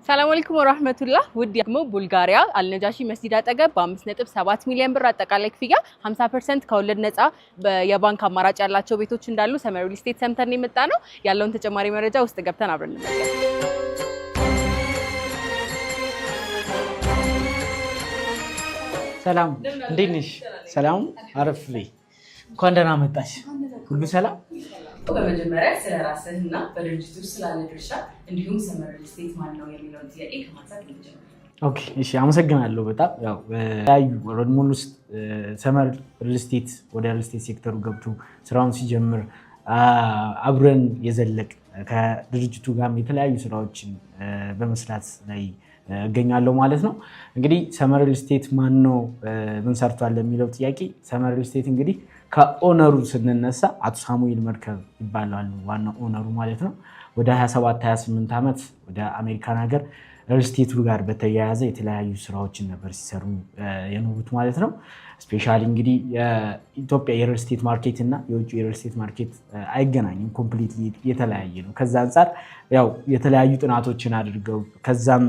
ሰላም አለይኩም ወራህመቱላህ ውድ ደግሞ ቡልጋሪያ አልነጃሺ መስጂድ አጠገብ በ5.7 ሚሊዮን ብር አጠቃላይ ክፍያ 50% ከወለድ ነፃ የባንክ አማራጭ ያላቸው ቤቶች እንዳሉ ሰመር ሪል ስቴት ሰምተን የመጣ ነው። ያለውን ተጨማሪ መረጃ ውስጥ ገብተን አብረን እንመለከት። ሰላም እንዴት ነሽ? ሰላም አረፍ በይ። እንኳን ደህና መጣሽ። ሁሉ ሰላም? በመጀመሪያ ስለ ራስህና በድርጅቱ ስላለ ድርሻ እንዲሁም ሰመር ሪል ስቴት ማን ነው የሚለውን ጥያቄ ከማንሳት እንጀምር። ኦኬ እሺ፣ አመሰግናለሁ በጣም ያው ያዩ ረድሞን ውስጥ ሰመር ሪል ስቴት ወደ ሪል ስቴት ሴክተሩ ገብቶ ስራውን ሲጀምር አብረን የዘለቅ ከድርጅቱ ጋርም የተለያዩ ስራዎችን በመስራት ላይ እገኛለሁ ማለት ነው። እንግዲህ ሰመር ሪል ስቴት ማን ነው ምን ሰርቷል የሚለው ጥያቄ ሰመር ሪል ስቴት እንግዲህ ከኦነሩ ስንነሳ አቶ ሳሙኤል መርከብ ይባላሉ ዋናው ኦነሩ ማለት ነው። ወደ 27-28 ዓመት ወደ አሜሪካን ሀገር ሪል ስቴቱ ጋር በተያያዘ የተለያዩ ስራዎችን ነበር ሲሰሩ የኖሩት ማለት ነው። ስፔሻሊ እንግዲህ የኢትዮጵያ የሪል ስቴት ማርኬት እና የውጭ የሪል ስቴት ማርኬት አይገናኝም፣ ኮምፕሊትሊ የተለያየ ነው። ከዛ አንጻር ያው የተለያዩ ጥናቶችን አድርገው ከዛም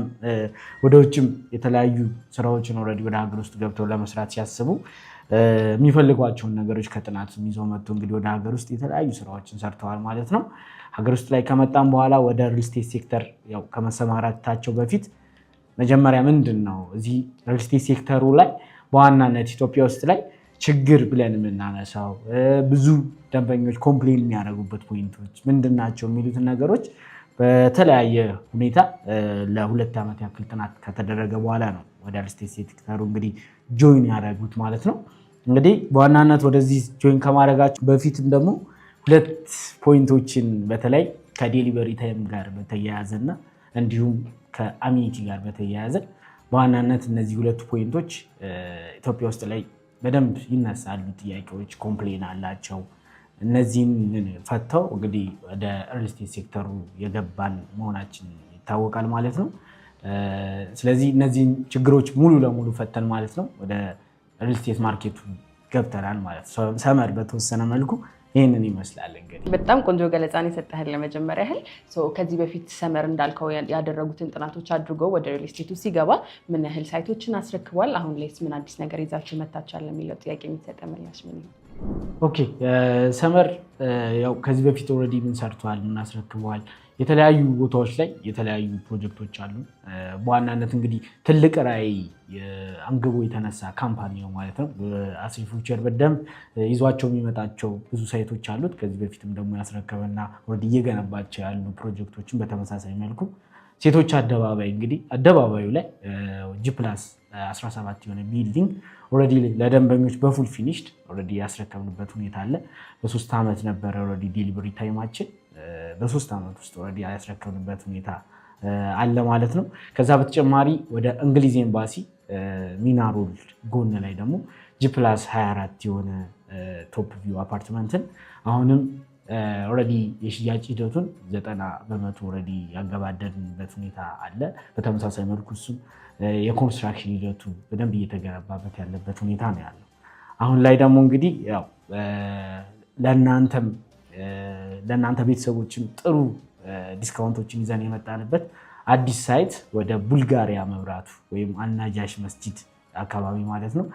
ወደ ውጭም የተለያዩ ስራዎችን ኦልሬዲ ወደ ሀገር ውስጥ ገብተው ለመስራት ሲያስቡ የሚፈልጓቸውን ነገሮች ከጥናት ይዘው መጥቶ እንግዲህ ወደ ሀገር ውስጥ የተለያዩ ስራዎችን ሰርተዋል ማለት ነው። ሀገር ውስጥ ላይ ከመጣም በኋላ ወደ ሪል ስቴት ሴክተር ያው ከመሰማራታቸው በፊት መጀመሪያ ምንድን ነው እዚህ ሪል ስቴት ሴክተሩ ላይ በዋናነት ኢትዮጵያ ውስጥ ላይ ችግር ብለን የምናነሳው ብዙ ደንበኞች ኮምፕሌን የሚያደርጉበት ፖይንቶች ምንድን ናቸው የሚሉትን ነገሮች በተለያየ ሁኔታ ለ2 ዓመት ያክል ጥናት ከተደረገ በኋላ ነው ወደ ሪል ስቴት ሴክተሩ እንግዲህ ጆይን ያደረጉት ማለት ነው። እንግዲህ በዋናነት ወደዚህ ጆይን ከማድረጋቸው በፊትም ደግሞ 2 ፖይንቶችን በተለይ ከዴሊቨሪ ታይም ጋር በተያያዘና እንዲሁም ከአሚኒቲ ጋር በተያያዘ በዋናነት እነዚህ 2 ፖይንቶች ኢትዮጵያ ውስጥ ላይ በደንብ ይነሳሉ። ጥያቄዎች ኮምፕሌን አላቸው። እነዚህን ፈተው እንግዲህ ወደ ሪል ስቴት ሴክተሩ የገባን መሆናችን ይታወቃል ማለት ነው። ስለዚህ እነዚህን ችግሮች ሙሉ ለሙሉ ፈተን ማለት ነው ወደ ሪል ስቴት ማርኬቱ ገብተናል ማለት ነው። ሰመር በተወሰነ መልኩ ይህንን ይመስላል። እንግዲህ በጣም ቆንጆ ገለጻን የሰጠህን ለመጀመሪያ ያህል ከዚህ በፊት ሰመር እንዳልከው ያደረጉትን ጥናቶች አድርጎ ወደ ሪል ስቴቱ ሲገባ ምን ያህል ሳይቶችን አስረክቧል? አሁን ላይስ ምን አዲስ ነገር ይዛችሁ መታችኋል ለሚለው ጥያቄ የሚሰጠ ምላሽ ምን ይሆን? ኦኬ ሰመር ያው ከዚህ በፊት ኦልሬዲ ምን ሰርቷል፣ ምን አስረክበዋል? የተለያዩ ቦታዎች ላይ የተለያዩ ፕሮጀክቶች አሉ። በዋናነት እንግዲህ ትልቅ ራዕይ አንግቦ የተነሳ ካምፓኒ ነው ማለት ነው። አስሪ ፊውቸር በደንብ ይዟቸው የሚመጣቸው ብዙ ሳይቶች አሉት። ከዚህ በፊትም ደግሞ ያስረከበና ኦልሬዲ እየገነባቸው ያሉ ፕሮጀክቶችን በተመሳሳይ መልኩ ሴቶች አደባባይ እንግዲህ አደባባዩ ላይ G+17 የሆነ ቢልዲንግ ኦልሬዲ ለደንበኞች በፉል ፊኒሽድ ኦልሬዲ ያስረከብንበት ሁኔታ አለ። በ3 ዓመት ነበረ ኦልሬዲ ዴሊቨሪ ታይማችን። በ3 ዓመት ውስጥ ኦልሬዲ ያስረከብንበት ሁኔታ አለ ማለት ነው። ከዛ በተጨማሪ ወደ እንግሊዝ ኤምባሲ ሚናሮል ጎን ላይ ደግሞ G+24 የሆነ ቶፕ ቪው አፓርትመንትን አሁንም ኦልሬዲ የሽያጭ ሂደቱን 90% ኦልሬዲ ያገባደድንበት ሁኔታ አለ። በተመሳሳይ መልኩ እሱም የኮንስትራክሽን ሂደቱ በደንብ እየተገነባበት ያለበት ሁኔታ ነው ያለው። አሁን ላይ ደግሞ እንግዲህ ያው ለእናንተ ቤተሰቦችም ጥሩ ዲስካውንቶችን ይዘን የመጣንበት አዲስ ሳይት ወደ ቡልጋሪያ መብራቱ ወይም አልነጃሺ መስጂድ አካባቢ ማለት ነው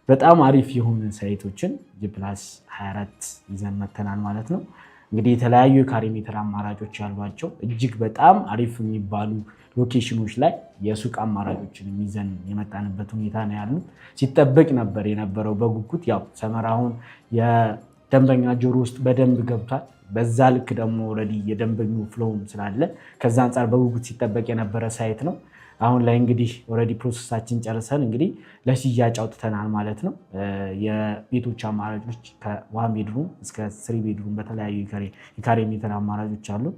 በጣም አሪፍ የሆኑ ሳይቶችን G+24 ይዘን መተናል ማለት ነው። እንግዲህ የተለያዩ የካሬ ሜትር አማራጮች ያሏቸው እጅግ በጣም አሪፍ የሚባሉ ሎኬሽኖች ላይ የሱቅ አማራጮችን ይዘን የመጣንበት ሁኔታ ነው ያሉት። ሲጠበቅ ነበር የነበረው በጉጉት ያው ሰመር አሁን የደንበኛ ጆሮ ውስጥ በደንብ ገብቷል። በዛ ልክ ደግሞ ኦልሬዲ የደንበኙ ፍሎውም ስላለ ከዛ አንጻር በጉጉት ሲጠበቅ የነበረ ሳይት ነው። አሁን ላይ እንግዲህ ኦልሬዲ ፕሮሰሳችን ጨርሰን እንግዲህ ለሽያጭ አውጥተናል ማለት ነው። የቤቶች አማራጮች ከ1 ቤድሩም እስከ 3 ቤድሩም በተለያዩ የካሬ ሜትር አማራጮች አሉን።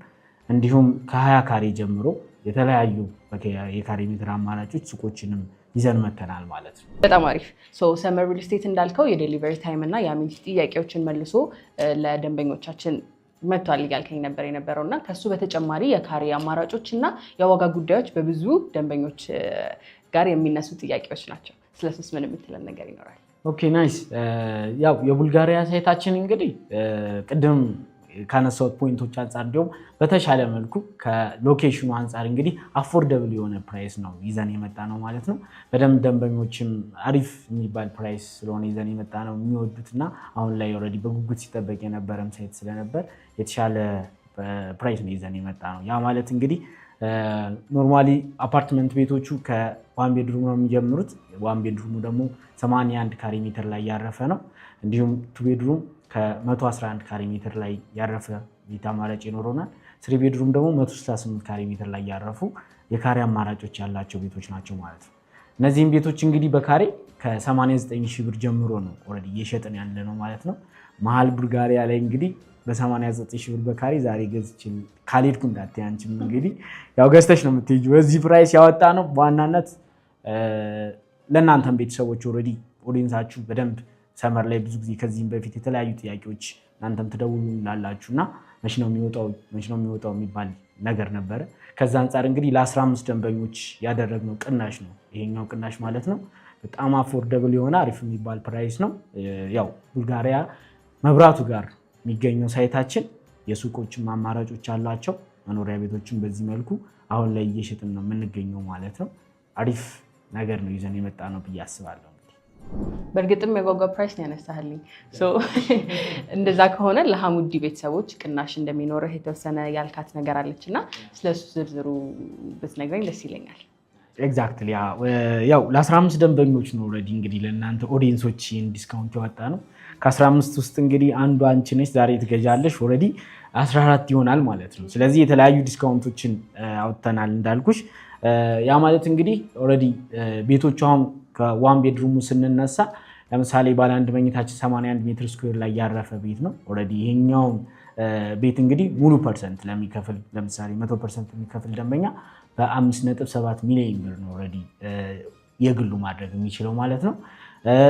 እንዲሁም ከ20 ካሬ ጀምሮ የተለያዩ የካሬ ሜትር አማራጮች ሱቆችንም ይዘን መተናል ማለት ነው። በጣም አሪፍ። ሰመር ሪል ስቴት እንዳልከው የዴሊቨሪ ታይም እና የአሚኒቲ ጥያቄዎችን መልሶ ለደንበኞቻችን መጥቷል እያልከኝ ነበር የነበረው እና ከሱ በተጨማሪ የካሬ አማራጮች እና የዋጋ ጉዳዮች በብዙ ደንበኞች ጋር የሚነሱ ጥያቄዎች ናቸው። ስለሱስ ምን የምትለን ነገር ይኖራል? ኦኬ ናይስ። ያው የቡልጋሪያ ሳይታችን እንግዲህ ቅድም ካነሳሁት ፖይንቶች አንጻር እንዲሁም በተሻለ መልኩ ከሎኬሽኑ አንጻር እንግዲህ አፎርደብል የሆነ ፕራይስ ነው ይዘን የመጣ ነው ማለት ነው። በደንብ ደንበኞችም አሪፍ የሚባል ፕራይስ ስለሆነ ይዘን የመጣ ነው የሚወዱት እና አሁን ላይ ኦልሬዲ በጉጉት ሲጠበቅ የነበረም ሳይት ስለነበር የተሻለ ፕራይስ ነው ይዘን የመጣ ነው። ያ ማለት እንግዲህ ኖርማሊ አፓርትመንት ቤቶቹ ከዋን ቤድሩም ነው የሚጀምሩት። ዋን ቤድሩሙ ደግሞ 81 ካሬ ሜትር ላይ ያረፈ ነው። እንዲሁም ቱ ቤድሩም ከ111 ካሬ ሜትር ላይ ያረፈ ቤት አማራጭ ይኖረናል። ስሪ ቤድሩም ደግሞ 168 ካሬ ሜትር ላይ ያረፉ የካሬ አማራጮች ያላቸው ቤቶች ናቸው ማለት ነው። እነዚህም ቤቶች እንግዲህ በካሬ ከ89 ሺህ ብር ጀምሮ ነው ኦልሬዲ እየሸጥን ያለ ነው ማለት ነው። መሀል ቡልጋሪያ ላይ እንግዲህ በ89 ሺህ ብር በካሬ ዛሬ ገዝቼ ካልሄድኩ እንዳትዪ አንቺም እንግዲህ ያው ገዝተሽ ነው የምትሄጂው። በዚህ ፕራይስ ያወጣ ነው በዋናነት ለእናንተም ቤተሰቦች ኦልሬዲ ኦዲየንሳችሁ በደንብ ሰመር ላይ ብዙ ጊዜ ከዚህም በፊት የተለያዩ ጥያቄዎች እናንተም ትደውሉላላችሁ እና መቼ ነው የሚወጣው የሚባል ነገር ነበረ። ከዛ አንጻር እንግዲህ ለ15 ደንበኞች ያደረግነው ቅናሽ ነው ይሄኛው ቅናሽ ማለት ነው። በጣም አፎርደብል የሆነ አሪፍ የሚባል ፕራይስ ነው። ያው ቡልጋሪያ መብራቱ ጋር የሚገኘው ሳይታችን የሱቆችም አማራጮች አሏቸው። መኖሪያ ቤቶችን በዚህ መልኩ አሁን ላይ እየሸጥን ነው የምንገኘው ማለት ነው። አሪፍ ነገር ነው ይዘን የመጣ ነው ብዬ አስባለሁ። በእርግጥም የጓጓ ፕራይስ ነው ያነሳህልኝ። እንደዛ ከሆነ ለሐሙዲ ቤተሰቦች ቅናሽ እንደሚኖርህ የተወሰነ ያልካት ነገር አለች እና ስለሱ ዝርዝሩ ብትነግረኝ ደስ ይለኛል። ኤግዛክትሊ ያው ለ15 ደንበኞች ነው ኦልሬዲ እንግዲህ ለእናንተ ኦዲየንሶች ዲስካውንት ያወጣ ነው። ከ15 ውስጥ እንግዲህ አንዱ አንቺ ነሽ ዛሬ ትገዣለሽ። ኦልሬዲ 14 ይሆናል ማለት ነው። ስለዚህ የተለያዩ ዲስካውንቶችን አውጥተናል እንዳልኩሽ። ያ ማለት እንግዲህ ኦልሬዲ ቤቶቹ አሁን ከዋን ቤድሩሙ ስንነሳ ለምሳሌ ባለ አንድ መኝታችን 81 ሜትር ስኩዌር ላይ ያረፈ ቤት ነው። ኦልሬዲ ይሄኛውን ቤት እንግዲህ ሙሉ ፐርሰንት ለሚከፍል ለምሳሌ 100% የሚከፍል ደንበኛ በ5.7 ሚሊዮን ብር ነው ኦልሬዲ የግሉ ማድረግ የሚችለው ማለት ነው።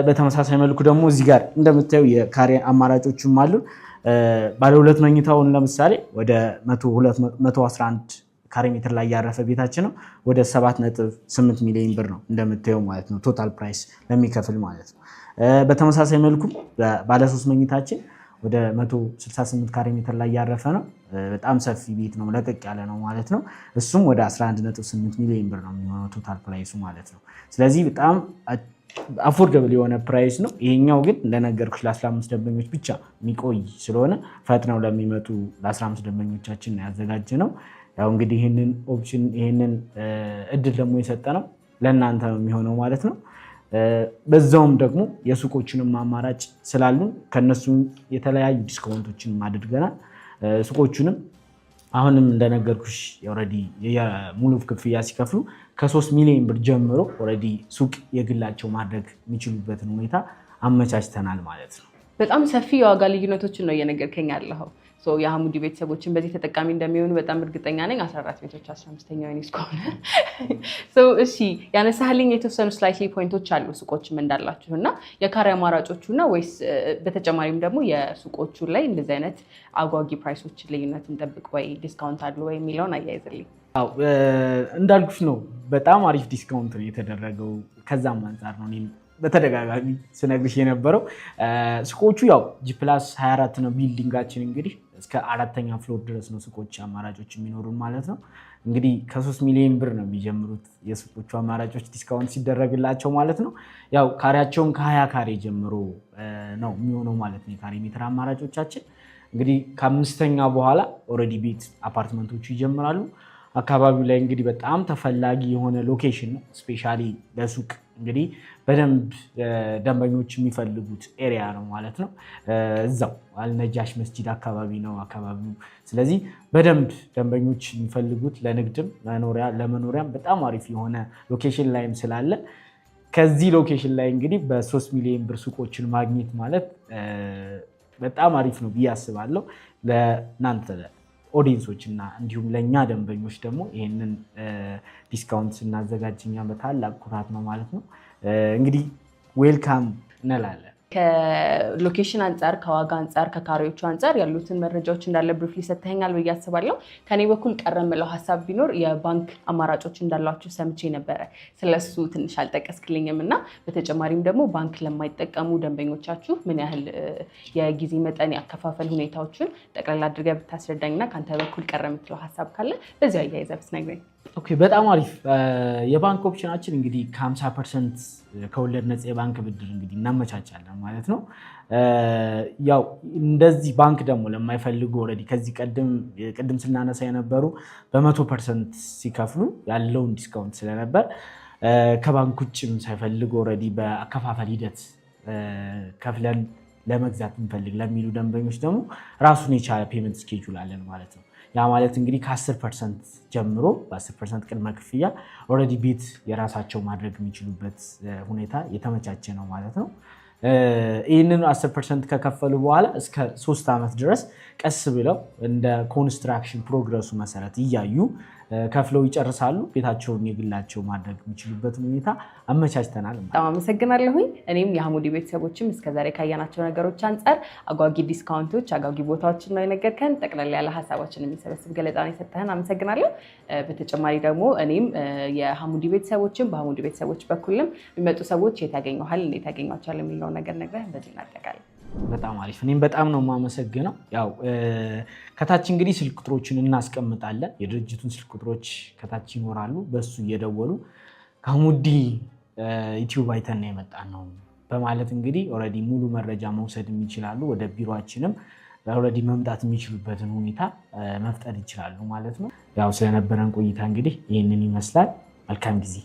በተመሳሳይ መልኩ ደግሞ እዚህ ጋር እንደምታዩ የካሬ አማራጮችም አሉ። ባለ ሁለት መኝታውን ለምሳሌ ወደ 111 ካሬ ሜትር ላይ ያረፈ ቤታችን ነው ወደ 7.8 ሚሊዮን ብር ነው እንደምታየው ማለት ነው ቶታል ፕራይስ ለሚከፍል ማለት ነው። በተመሳሳይ መልኩ ባለ 3 መኝታችን ወደ 168 ካሬ ሜትር ላይ ያረፈ ነው። በጣም ሰፊ ቤት ነው፣ ለቀቅ ያለ ነው ማለት ነው። እሱም ወደ 11.8 ሚሊዮን ብር ነው የሚሆነው ቶታል ፕራይሱ ማለት ነው። ስለዚህ በጣም አፎርደብል የሆነ ፕራይስ ነው። ይሄኛው ግን እንደነገርኩሽ ለ15 ደንበኞች ብቻ የሚቆይ ስለሆነ ፈጥነው ለሚመጡ ለ15 ደንበኞቻችን ያዘጋጀ ነው። ያው እንግዲህ ይህንን ኦፕሽን ይህንን እድል ደግሞ የሰጠ ነው ለእናንተ ነው የሚሆነው ማለት ነው። በዛውም ደግሞ የሱቆችንም አማራጭ ስላሉን ከነሱም የተለያዩ ዲስካውንቶችን አድርገናል። ሱቆቹንም አሁንም እንደነገርኩሽ ኦልሬዲ የሙሉ ክፍያ ሲከፍሉ ከ3 ሚሊዮን ብር ጀምሮ ኦልሬዲ ሱቅ የግላቸው ማድረግ የሚችሉበትን ሁኔታ አመቻችተናል ማለት ነው። በጣም ሰፊ የዋጋ ልዩነቶችን ነው እየነገርከኝ ያለኸው። የሐሙዲ ቤተሰቦችን በዚህ ተጠቃሚ እንደሚሆኑ በጣም እርግጠኛ ነኝ። 14 ቤቶች 15ኛው የኔ እስከሆነ እሺ፣ ያነሳህልኝ የተወሰኑ ስላይትሊ ፖይንቶች አሉ ሱቆችም እንዳላችሁ እና የካሬ አማራጮቹ እና ወይስ በተጨማሪም ደግሞ የሱቆቹ ላይ እንደዚህ አይነት አጓጊ ፕራይሶች ልዩነት እንጠብቅ ወይ ዲስካውንት አሉ ወይ የሚለውን አያይዝልኝ። እንዳልኩሽ ነው በጣም አሪፍ ዲስካውንት ነው የተደረገው። ከዛም አንጻር ነው በተደጋጋሚ ስነግርሽ የነበረው። ሱቆቹ ያው ጂ+24 ነው ቢልዲንጋችን እንግዲህ እስከ 4ኛ ፍሎር ድረስ ነው ሱቆች አማራጮች የሚኖሩን ማለት ነው። እንግዲህ ከ3 ሚሊዮን ብር ነው የሚጀምሩት የሱቆቹ አማራጮች ዲስካውንት ሲደረግላቸው ማለት ነው። ያው ካሬያቸውን ከ20 ካሬ ጀምሮ ነው የሚሆነው ማለት ነው የካሬ ሜትር አማራጮቻችን። እንግዲህ ከ5ኛ በኋላ ኦልሬዲ ቤት አፓርትመንቶቹ ይጀምራሉ። አካባቢው ላይ እንግዲህ በጣም ተፈላጊ የሆነ ሎኬሽን ነው። ስፔሻሊ ለሱቅ እንግዲህ በደንብ ደንበኞች የሚፈልጉት ኤሪያ ነው ማለት ነው። እዛው አልነጃሽ መስጂድ አካባቢ ነው አካባቢው። ስለዚህ በደንብ ደንበኞች የሚፈልጉት ለንግድም ለመኖሪያም በጣም አሪፍ የሆነ ሎኬሽን ላይም ስላለ ከዚህ ሎኬሽን ላይ እንግዲህ በ3 ሚሊዮን ብር ሱቆችን ማግኘት ማለት በጣም አሪፍ ነው ብዬ አስባለሁ። ለእናንተ ኦዲየንሶች እና እንዲሁም ለእኛ ደንበኞች ደግሞ ይህንን ዲስካውንት ስናዘጋጅ እኛ በታላቅ ኩራት ነው ማለት ነው። እንግዲህ ዌልካም እንላለን። ከሎኬሽን አንጻር፣ ከዋጋ አንጻር፣ ከካሬዎቹ አንጻር ያሉትን መረጃዎች እንዳለ ብሪፍሊ ሰጥተኸኛል ብዬ አስባለሁ። ከኔ በኩል ቀረ የምለው ሀሳብ ቢኖር የባንክ አማራጮች እንዳሏችሁ ሰምቼ ነበረ። ስለሱ ትንሽ አልጠቀስክልኝም እና በተጨማሪም ደግሞ ባንክ ለማይጠቀሙ ደንበኞቻችሁ ምን ያህል የጊዜ መጠን ያከፋፈል ሁኔታዎችን ጠቅላላ አድርገህ ብታስረዳኝና ከአንተ በኩል ቀረ የምትለው ሀሳብ ካለ በዚያው አያይዘህ ብትነግረኝ። ኦኬ፣ በጣም አሪፍ። የባንክ ኦፕሽናችን እንግዲህ ከ50% ከወለድ ነፃ የባንክ ብድር እንግዲህ እናመቻቻለን ማለት ነው። ያው እንደዚህ ባንክ ደግሞ ለማይፈልጉ ኦልሬዲ ከዚህ ቅድም ስናነሳ የነበሩ በ100% ሲከፍሉ ያለውን ዲስካውንት ስለነበር ከባንክ ውጭም ሳይፈልጉ ኦልሬዲ በአከፋፈል ሂደት ከፍለን ለመግዛት እንፈልግ ለሚሉ ደንበኞች ደግሞ ራሱን የቻለ ፔመንት ስኬጁል አለን ማለት ነው። ያ ማለት እንግዲህ ከ10% ጀምሮ በ10% ቅድመ ክፍያ ኦልሬዲ ቤት የራሳቸው ማድረግ የሚችሉበት ሁኔታ የተመቻቸ ነው ማለት ነው። ይህንን 10% ከከፈሉ በኋላ እስከ 3 ዓመት ድረስ ቀስ ብለው እንደ ኮንስትራክሽን ፕሮግረሱ መሰረት እያዩ ከፍለው ይጨርሳሉ። ቤታቸውን የግላቸው ማድረግ የሚችሉበትን ሁኔታ አመቻችተናል። በጣም አመሰግናለሁኝ። እኔም የሐሙዲ ቤተሰቦችም እስከዛሬ ካየናቸው ነገሮች አንጻር አጓጊ ዲስካውንቶች፣ አጓጊ ቦታዎችን ነው የነገርከን። ጠቅላላ ያለ ሀሳባችን የሚሰበስብ ገለጻን የሰጠህን አመሰግናለሁ። በተጨማሪ ደግሞ እኔም የሐሙዲ ቤተሰቦችም በሐሙዲ ቤተሰቦች በኩልም የሚመጡ ሰዎች የት ያገኘዋል፣ እንዴት ያገኟቸዋል የሚለው ነገር ነግረህ በዚህ እናጠቃለን። በጣም አሪፍ። እኔም በጣም ነው የማመሰግነው። ያው ከታች እንግዲህ ስልክ ቁጥሮችን እናስቀምጣለን። የድርጅቱን ስልክ ቁጥሮች ከታች ይኖራሉ። በሱ እየደወሉ ከሐሙዲ ዩቲዩብ አይተን ነው የመጣን ነው በማለት እንግዲህ ኦልሬዲ ሙሉ መረጃ መውሰድ ይችላሉ። ወደ ቢሮአችንም ኦልሬዲ መምጣት የሚችሉበትን ሁኔታ መፍጠር ይችላሉ ማለት ነው። ያው ስለነበረን ቆይታ እንግዲህ ይህንን ይመስላል። መልካም ጊዜ።